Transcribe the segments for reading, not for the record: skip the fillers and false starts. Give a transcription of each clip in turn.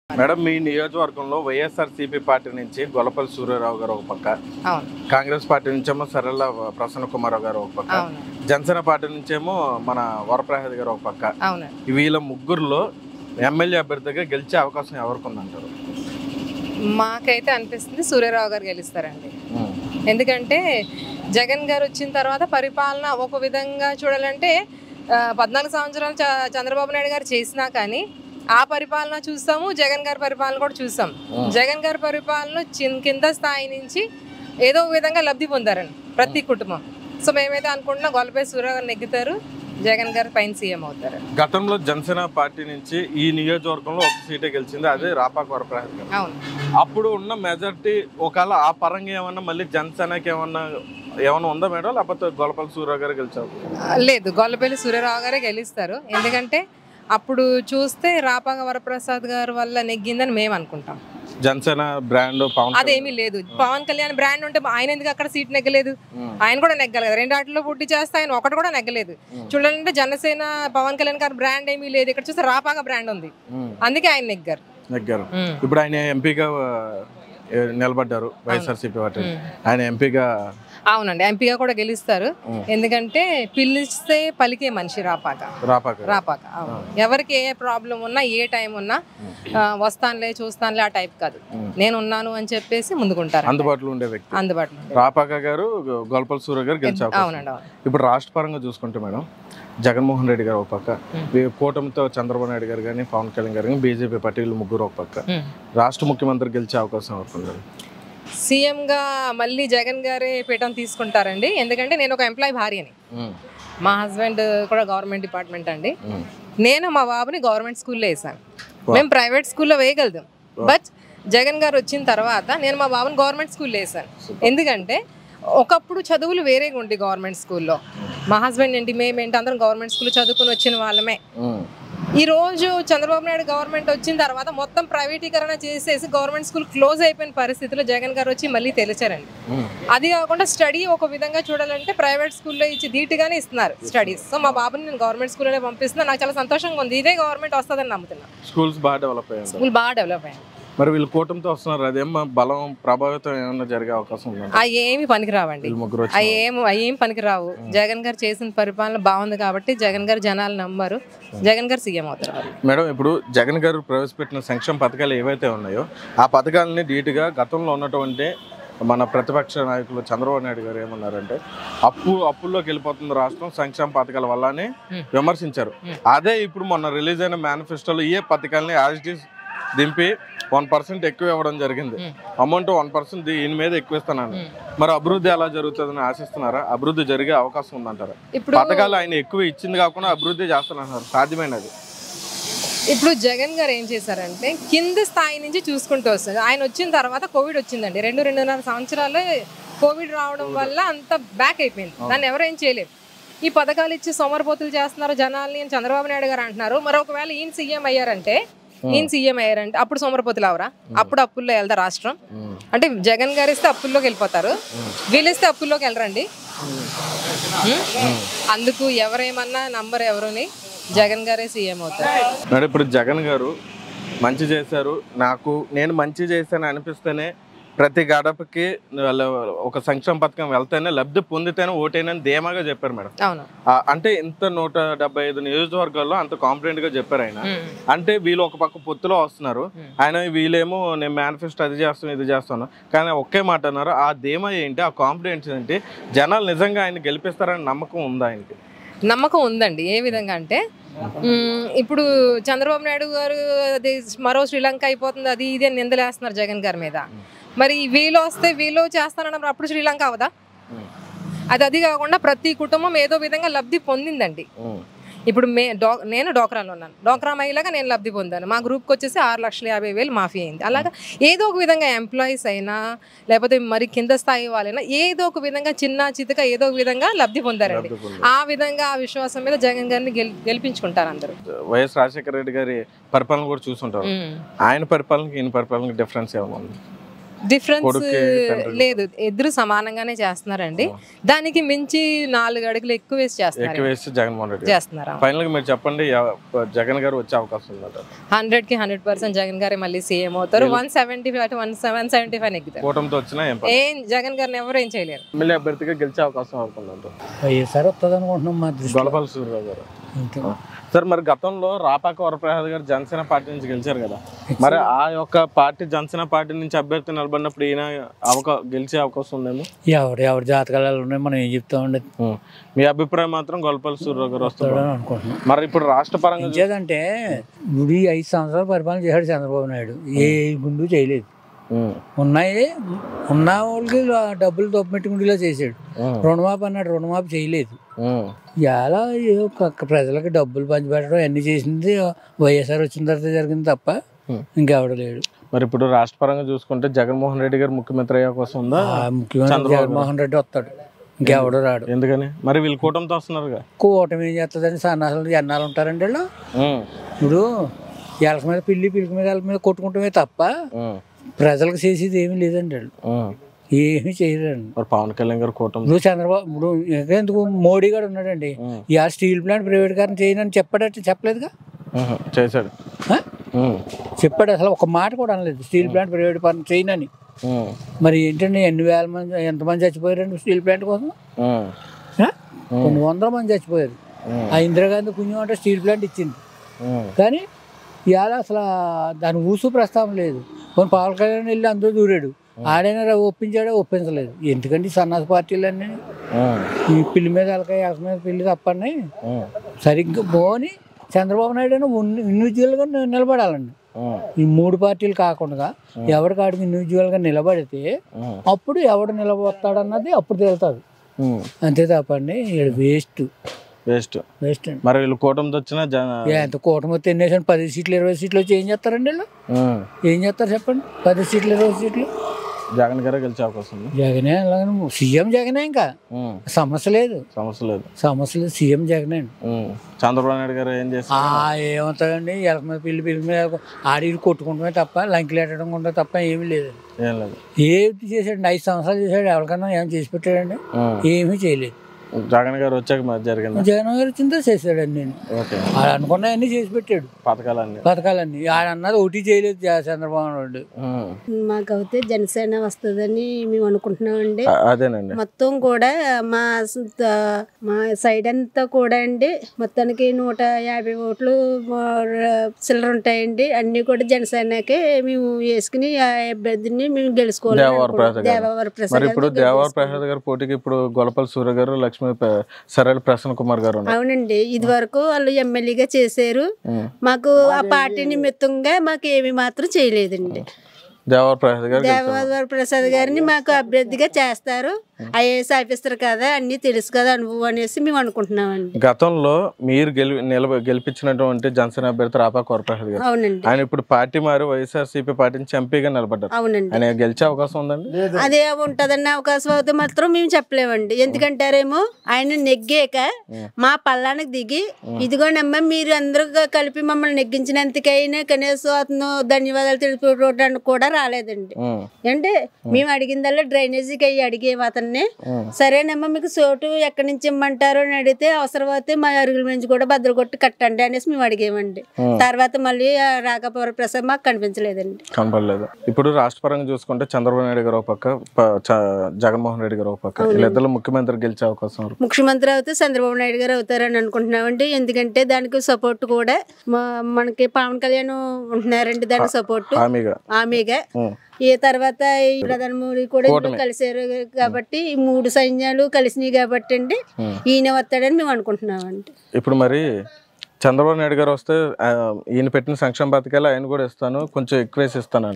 Madam మీ నియోజకవర్గంలో YSRCP party నుంచి గొల్లపల్లి సూర్యారావు గారు ఒక పక్క, కాంగ్రెస్ పార్టీ నుంచేమో సరళ ప్రసన్న కుమార్ గారు ఒక పక్క, జనసేన పార్టీ నుంచేమో మన వరప్రసాద్ గారు ఒక పక్క, వీళ్ళ ముగ్గురులో ఎమ్మెల్యే అభ్యర్థిగా గెలిచే అవకాశం ఎవరికి ఉందంటారు? మాకైతే అనిపిస్తుంది సూర్యారావు గారు గెలుస్తారండి. ఎందుకంటే జగన్ గారు వచ్చిన తర్వాత పరిపాలన ఒక విధంగా చూడాలంటే 14 సంవత్సరాలు చంద్రబాబు నాయుడు గారు చేసినా కానీ ఆ పరిపాలన చూస్తాము, జగన్ గారి పరిపాలన కూడా చూస్తాం. జగన్ గారి పరిపాలన కింద స్థాయి నుంచి ఏదో విధంగా లబ్ధి పొందారండి ప్రతి కుటుంబం. సో మేమైతే అనుకుంటున్నాం గొల్లపల్లి సూర్యారావు గారు నెగ్గుతారు, జగన్ గారు పైన సీఎం అవుతారు. గతంలో జనసేన పార్టీ నుంచి ఈ నియోజకవర్గంలో ఒక సీటే గెలిచింది, అదే రాపాక వరప్రసాద్ గారు. అవును, అప్పుడు ఉన్న మెజార్టీ ఒకవేళ ఆ పరంగా ఏమన్నా మళ్ళీ జనసేనకి ఏమన్నా ఉందా మేడం, లేకపోతే గొల్లపల్లి సూర్యారావు గారు గెలిచారు? లేదు, గొల్లపల్లి సూర్యారావు గారే గెలుస్తారు. ఎందుకంటే అప్పుడు చూస్తే రాపాక వరప్రసాద్ గారు వల్ల నెగ్గిందని మేము అనుకుంటాం. జనసేన బ్రాండ్ అదేమీ లేదు. పవన్ కళ్యాణ్ బ్రాండ్ ఉంటే ఆయన ఎందుకు అక్కడ సీట్ నెగ్గలేదు? ఆయన కూడా నెగ్గాలి కదా. 2 ఆటల్లో పోటీ చేస్తే ఆయన ఒకటి కూడా నెగ్గలేదు. చూడాలంటే జనసేన పవన్ కళ్యాణ్ గారు బ్రాండ్ ఏమీ లేదు, ఇక్కడ చూస్తే రాపాక బ్రాండ్ ఉంది, అందుకే ఆయన నెగ్గారు. ఇప్పుడు ఆయన ఎంపీగా నిలబడ్డారు వైఎస్ఆర్సీపీ పార్టీ, ఆయన ఎంపీగా. అవునండి, ఎంపీగా కూడా గెలుస్తారు. ఎందుకంటే పిలిస్తే పలికే మనిషి రాపాక. ఎవరికి ఏ ప్రాబ్లం ఉన్నా ఏ టైం ఉన్నా వస్తానులే చూస్తానులే ఆ టైప్ కాదు, నేను ఉన్నాను అని చెప్పేసి ముందుకుంటారు. అందుబాటులో ఉండే వ్యక్తి అందుబాటులో రాపాక గారు, గొల్లపల్లి సూర్య గారు గెలిచారు. అవునండి. ఇప్పుడు రాష్ట్ర పరంగా చూసుకుంటే మేడం, జగన్మోహన్ రెడ్డి గారు ఒక పక్క, కూటమితో చంద్రబాబు నాయుడు గారు కానీ పవన్ కళ్యాణ్ గారు కానీ బీజేపీ పార్టీలు ముగ్గురు ఒక పక్క, రాష్ట్ర ముఖ్యమంత్రి గెలిచే అవకాశం అవుతుంది. సీఎంగా మళ్ళీ జగన్ గారే పీఠం తీసుకుంటారండి. ఎందుకంటే నేను ఒక ఎంప్లాయీ భార్యని, మా హస్బెండ్ కూడా గవర్నమెంట్ డిపార్ట్మెంట్ అండి. నేను మా బాబుని గవర్నమెంట్ స్కూల్లో వేసాను. మేము ప్రైవేట్ స్కూల్లో వేయగలుగుతాం, బట్ జగన్ గారు వచ్చిన తర్వాత నేను మా బాబుని గవర్నమెంట్ స్కూల్లో వేసాను. ఎందుకంటే ఒకప్పుడు చదువులు వేరేగా ఉండి గవర్నమెంట్ స్కూల్లో, మా హస్బెండ్ ఏంటి మేమేంటి అందరం గవర్నమెంట్ స్కూల్లో చదువుకుని వచ్చిన వాళ్ళమే. ఈ రోజు చంద్రబాబు నాయుడు గవర్నమెంట్ వచ్చిన తర్వాత మొత్తం ప్రైవేటీకరణ చేసేసి గవర్నమెంట్ స్కూల్ క్లోజ్ అయిపోయిన పరిస్థితిలో జగన్ గారు వచ్చి మళ్ళీ తెలిచారండి. అది కాకుండా స్టడీ ఒక విధంగా చూడాలంటే ప్రైవేట్ స్కూల్లో ఇచ్చి ధీటుగానే ఇస్తున్నారు స్టడీస్. సో మా బాబుని నేను గవర్నమెంట్ స్కూల్లోనే పంపిస్తున్నా, నాకు చాలా సంతోషంగా ఉంది. ఇదే గవర్నమెంట్ వస్తుందని నమ్ముతున్నా. స్కూల్ బాగా డెవలప్ అయ్యాయి. మరి వీళ్ళు కూటమితో వస్తున్నారు, అదేమో బలం ప్రభావితం ఏమన్నా జరిగే అవకాశం ఉంది? అవి ఏమి పనికిరావండి, అవి ఏం పనికిరావు. జగన్ గారు చేసిన పరిపాలన బాగుంది కాబట్టి జగన్ గారు జనాలు నమ్మారు, జగన్ గారు సీఎం అవుతారు. మేడం, ఇప్పుడు జగన్ గారు ప్రవేశపెట్టిన సంక్షేమ పథకాలు ఏవైతే ఉన్నాయో ఆ పథకాలని ధీటుగా గతంలో ఉన్నటువంటి మన ప్రతిపక్ష నాయకులు చంద్రబాబు నాయుడు గారు ఏమన్నారంటే అప్పుల్లోకి వెళ్ళిపోతుంది రాష్ట్రం సంక్షేమ పథకాల వల్లనే విమర్శించారు. అదే ఇప్పుడు మొన్న రిలీజ్ అయిన మేనిఫెస్టోలో ఏ పథకాలని యాజిటీస్ దింపి 1% ఎక్కువ ఇవ్వడం జరిగింది. అమౌంట్ 1% దీని మీద ఎక్కువ ఇస్తున్నాను. మరి అభివృద్ధి ఎలా జరుగుతుందని ఆశిస్తున్నారా? అభివృద్ధి జరిగే అవకాశం ఉందంటారా? పథకాలు ఆయన ఎక్కువ ఇచ్చింది కాకుండా అభివృద్ధి చేస్తున్నారు, సాధ్యమైనది. ఇప్పుడు జగన్ గారు ఏం చేశారంటే కింద స్థాయి నుంచి చూసుకుంటూ వస్తుంది. ఆయన వచ్చిన తర్వాత కోవిడ్ వచ్చిందండి, 2-2.5 సంవత్సరాలు కోవిడ్ రావడం వల్ల అంత బ్యాక్ అయిపోయింది. దాన్ని ఎవరేం చేయలేదు. ఈ పథకాలు ఇచ్చి సోమరిపోతులు చేస్తున్నారు జనాల్ని అని చంద్రబాబు నాయుడు గారు అంటున్నారు. మరి ఒకవేళ ఈయన సీఎం అయ్యారంటే అప్పుడు సోమరపోతులు అవరా? అప్పుడు అప్పుల్లో వెళ్తారు రాష్ట్రం. అంటే జగన్ గారు ఇస్తే అప్పుల్లోకి వెళ్ళిపోతారు, వీళ్ళు ఇస్తే అప్పుల్లోకి వెళ్ళరండి. అందుకు ఎవరేమన్నా నంబర్ ఎవరుని జగన్ గారే సీఎం అవుతారు. ఇప్పుడు జగన్ గారు మంచి చేశారు, నేను మంచి చేశాను అనిపిస్తేనే ప్రతి గడపకి ఒక సంక్షేమ పథకం వెళ్తేనే లబ్ధి పొందితేనే ఓటేనని ధీమాగా చెప్పారు మేడం. అంటే ఇంత 175 నియోజకవర్గాల్లో అంత కాన్ఫిడెంట్ గా చెప్పారు ఆయన. అంటే వీళ్ళు ఒక పక్క పొత్తులో వస్తున్నారు, ఆయన వీళ్ళేమో నేను మేనిఫెస్టో అది చేస్తాను ఇది చేస్తాను, కానీ ఒకే మాట అన్నారు. ఆ ధీమా ఏంటి, ఆ కాన్ఫిడెన్స్ ఏంటి? జనాలు నిజంగా ఆయన గెలిపిస్తారని నమ్మకం ఉందా ఆయనకి? నమ్మకం ఉందండి. ఏ విధంగా అంటే ఇప్పుడు చంద్రబాబు నాయుడు గారు అది మరో శ్రీలంక అయిపోతుంది అది ఇది అని నిందలేస్తున్నారు జగన్ గారి మీద. మరి వీళ్ళు వస్తే వీళ్ళు చేస్తానన్నారు, అప్పుడు శ్రీలంక అవదా? అది కాకుండా ప్రతి కుటుంబం ఏదో విధంగా లబ్ధి పొందిందండి. ఇప్పుడు నేను డోక్రాలో ఉన్నాను, డోక్రా మహిళగా నేను లబ్ధి పొందాను. మా గ్రూప్కి వచ్చేసి 6,50,000 మాఫీ అయింది. అలాగా ఏదో ఒక విధంగా ఎంప్లాయీస్ అయినా లేకపోతే మరి కింద స్థాయి వాళ్ళైనా ఏదో ఒక విధంగా చిన్న చితక ఏదో ఒక విధంగా లబ్ధి పొందారండి. ఆ విధంగా ఆ విశ్వాసం మీద జగన్ గారిని గెలిపించుకుంటారు అందరూ. వైఎస్ రాజశేఖర రెడ్డి గారి పరిపాలన కూడా చూసుంటారు, ఆయన పరిపాలనకి ఈయన పరిపాలనకి డిఫరెన్స్ ఏమైనా ఉంది? డిఫరెన్స్ లేదు, ఇద్దరు సమానంగానే చేస్తున్నారండి. దానికి మించి 4 అడుగులు ఎక్కువ వేసి జగన్మోహన్ రెడ్డి చేస్తున్నారు. ఫైనల్ గా మీరు చెప్పండి, జగన్ గారు వచ్చే అవకాశం ఉందంట? 100కి 100% జగన్ గారే మళ్ళీ సీఎం అవుతారు. 175 నెగ్గుతారు. కూటమితో వచ్చినా ఏం జగన్ గారిని ఎవరు ఏం చేయలేరు. ఎమ్మెల్యే అభ్యర్థిగా గెలిచే అవకాశం అవుతుందంట? వైఎస్ఆర్ వస్తుంది అనుకుంటున్నాం మా దృష్టి. గొల్లపల్లి సూర్యరావు గారు సార్, మరి గతంలో రాపాక వరప్రసాద్ గారు జనసేన పార్టీ నుంచి గెలిచారు కదా, మరి ఆ యొక్క పార్టీ జనసేన పార్టీ నుంచి అభ్యర్థి నిలబడినప్పుడు ఈయన గెలిచే అవకాశం ఉందేమో? ఎవరి జాతకాలు ఉన్నాయి, మనం ఏం చెప్తామండి. మీ అభిప్రాయం మాత్రం గొల్లపల్లి సూర్యరావు గారు వస్తారు అనుకుంటున్నాం. మరి ఇప్పుడు రాష్ట్ర పరంగా అంటే ఇప్పుడు 5 సంవత్సరాలు పరిపాలన చేశాడు చంద్రబాబు నాయుడు, ఏ గుండు చేయలేదు. ఉన్న వాళ్ళకి డబ్బులు తొప్పెట్టుకుంటేలా చేశాడు. రుణమాఫీ అన్నాడు, రుణమాఫీ చేయలేదు. ఇలా ప్రజలకు డబ్బులు పంచిపెట్టడం అన్ని చేసింది వైఎస్ఆర్ వచ్చిన తర్వాత జరిగింది తప్ప ఇంకెవడ లేడు. మరి ఇప్పుడు రాష్ట్ర పరంగా చూసుకుంటే జగన్మోహన్ రెడ్డి గారు ముఖ్యమంత్రి అయ్యే కోసం ఉందా? ముఖ్యమంత్రి జగన్మోహన్ రెడ్డి వస్తాడు, ఇంకెవడు రాడు. ఎందుకని? మరి వీళ్ళు కూటమితో వస్తున్నారు. కూటమి ఏం చేస్తుందని సన్నాసాలు ఎన్నాళ్ళు ఉంటారండి వీళ్ళు. ఇప్పుడు ఎలక మీద పిల్లికి మీద ఎలక మీద కొట్టుకుంటమే తప్ప ప్రజలకు చేసేది ఏమీ లేదండి. వాళ్ళు ఏమీ చేయరండి. పవన్ కళ్యాణ్ గారు కూటమి, ఇప్పుడు చంద్రబాబు, ఇప్పుడు ఎందుకు మోడీ గారు ఉన్నాడండి, ఇవాళ స్టీల్ ప్లాంట్ ప్రైవేట్ గారిని చేయనని చెప్పలేదుగా. చేశాడు, చెప్పాడు. అసలు ఒక మాట కూడా అనలేదు స్టీల్ ప్లాంట్ ప్రైవేట్ పని చేయనని. మరి ఏంటండి, ఎన్ని వేల మంది ఎంతమంది చచ్చిపోయారండి స్టీల్ ప్లాంట్ కోసం? కొన్ని 100 మంది చచ్చిపోయారు. ఆ ఇందిరాగాంధీ పుణ్యం అంటే స్టీల్ ప్లాంట్ ఇచ్చింది. కానీ ఇవాళ అసలు దాని ఊసు ప్రస్తావన లేదు. కొన్ని పవన్ కళ్యాణ్ వెళ్ళి అందరూ దూరాడు, ఆడైనా ఒప్పించాడో ఒప్పించలేదు. ఎందుకంటే సన్నాస పార్టీలన్నీ ఈ పిల్లి మీద ఎలక మీద పిల్లి తప్పని సరిగ్గా పోని చంద్రబాబు నాయుడు అయినా ఇండివిజువల్గా నిలబడాలండి. ఈ 3 పార్టీలు కాకుండా ఎవరికాడికి ఇండివిజువల్గా నిలబడితే అప్పుడు ఎవడు నిలబడతాడన్నది అప్పుడు తేలుతుంది. అంతే తప్పండి వేస్ట్ అండి. మరి వీళ్ళు కూటమితో వచ్చిన ఎంత కూటమి వస్తే 10 సీట్లు 20 సీట్లు వచ్చి ఏం చేస్తారండి వీళ్ళు? ఏం చేస్తారు చెప్పండి? 10 సీట్లు 20 సీట్లు జగన్ గారే గెలిచే అవకాశం ఉంది. జగనే, అలాగే సీఎం జగనే, ఇంకా సమస్య లేదు. సీఎం జగనే. చంద్రబాబు నాయుడు గారు ఏం చేస్తారు? ఏమవుతాడండి, ఎలక మీద పిల్లి మీద ఆడికి కొట్టుకుంటమే తప్ప లంకిలు పెట్టడం కూడా తప్ప ఏమీ లేదు. ఏమి చేశాడు? 5 సంవత్సరాలు చేశాడు. ఎవరికన్నా ఏమైనా చేసి పెట్టాడండి? ఏమీ చేయలేదు. జగన్ గారు వచ్చాక జరిగింది. జగన్ గారు వచ్చిందో చేశాడండి. నేను ఆడ అనుకున్నాయన్నీ చేసి పెట్టాడు, పథకాలన్నీ. ఆడ అన్నది ఒకటి చేయలేదు చంద్రబాబు నాయుడు. మాకైతే జనసేన వస్తుందని మేము అనుకుంటున్నామండి. అదేనండి, మొత్తం కూడా మా సైడ్ అంతా కూడా అండి మొత్తానికి 150 ఓట్లు చిల్లర ఉంటాయండి. అన్ని కూడా జనసేనకే మేము వేసుకుని అభ్యర్థిని మేము గెలుచుకోవాలి. దేవవర ప్రసాద్ గారు పోటీకి ఇప్పుడు గొల్లపల్లి సూర్య గారు, లక్ష్మీ సరైన ప్రసన్న కుమార్ గారు. అవునండి, ఇది వరకు వాళ్ళు ఎమ్మెల్యేగా చేశారు. మాకు ఆ పార్టీ నిమిత్తంగా మాకు ఏమి మాత్రం చేయలేదండి. దేవవర ప్రసాద్ గారిని మాకు అభ్యర్థిగా చేస్తారు. ఐఏఎస్ ఆఫీసర్ కదా, అన్ని తెలుసు కదా అనుభవం అనేసి మేము అనుకుంటున్నామండి. గతంలో మీరు గెలిపించినటువంటి జనసేన అభ్యర్థి రాపాక వరప్రసాద్ గారు, ఆయన ఇప్పుడు పార్టీ మారి వైఎస్ఆర్సీపీ పార్టీ నుంచి ఎంపీగా నిలబడ్డారు. అవునండి, ఆయన గెలిచే అవకాశం ఉందండి? అదే ఉంటదన్న అవకాశం అయితే మాత్రం మేము చెప్పలేమండి. ఎందుకంటారేమో ఆయన నెగ్గాక మా పల్లానికి దిగి ఇదిగోనమ్మా మీరు అందరూ కలిపి మమ్మల్ని నెగ్గించినందుకైనా కనీసం అతను ధన్యవాదాలు తెలుపుకోవడానికి కూడా రాలేదండి. అంటే మేము అడిగిందల్లా డ్రైనేజీకి అయ్యి అడిగేవి అతన్ని. సరేనమ్మా మీకు చోటు ఎక్కడి నుంచి ఇమ్మంటారు అని అడిగితే అవసరమైతే మా అరుగుల నుంచి కూడా బద్దలు కొట్టి కట్టండి అనేసి మేము అడిగేమండి. తర్వాత మళ్ళీ రాఘపవర ప్రసాద్ మాకు కనిపించలేదండి. కనపడలేదు. ఇప్పుడు రాష్ట్ర పరంగా చూసుకుంటే చంద్రబాబు నాయుడు గారు ఒక పక్క, జగన్మోహన్ రెడ్డి గారు ఒక పక్క, వీళ్ళిద్దరు ముఖ్యమంత్రి గెలిచే అవకాశం. ముఖ్యమంత్రి అయితే చంద్రబాబు నాయుడు గారు అవుతారని అనుకుంటున్నామండి. ఎందుకంటే దానికి సపోర్ట్ కూడా మనకి పవన్ కళ్యాణ్ ఉంటున్నారండి, దానికి సపోర్ట్ హామీగా. ఈ తర్వాత ఈ ప్రధాని మోడీ కూడా కలిసారు కాబట్టి ఈ 3 సైన్యాలు కలిసినాయి కాబట్టి అండి ఈయన వస్తాడని మేము అనుకుంటున్నామండి. ఇప్పుడు మరి చంద్రబాబు నాయుడు గారు వస్తే ఈయన పెట్టిన సంక్షేమ పథకాలు ఆయన కూడా ఇస్తాను, కొంచెం ఎక్కువేసి ఇస్తాను.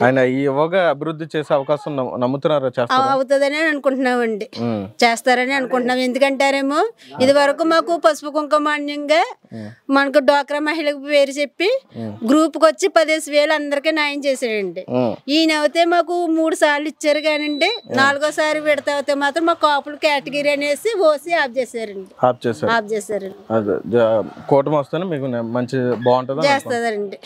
ఆయన ఈ యువగా అభివృద్ధి చేసే అవకాశం నమ్ముతున్నారా? అవుతుందని అనుకుంటున్నామండి, చేస్తారని అనుకుంటున్నాం. ఎందుకంటారేమో ఇది వరకు మాకు పసుపు కుంకుమాన్యంగా మనకు డ్వాక్రా మహిళకు పేరు చెప్పి గ్రూప్ కి వచ్చి 15,000 అందరికీ న్యాయం చేసాడండి. ఈయన అయితే మాకు 3 సార్లు ఇచ్చారు కానండి, 4వ సారి విడత అయితే మాత్రం మా కాపులు కేటగిరీ అనేసి ఓసి ఆఫ్ చేశారండి. కూటమి వస్తేనే మీకు మంచి బాగుంటుంది చేస్తుందండి.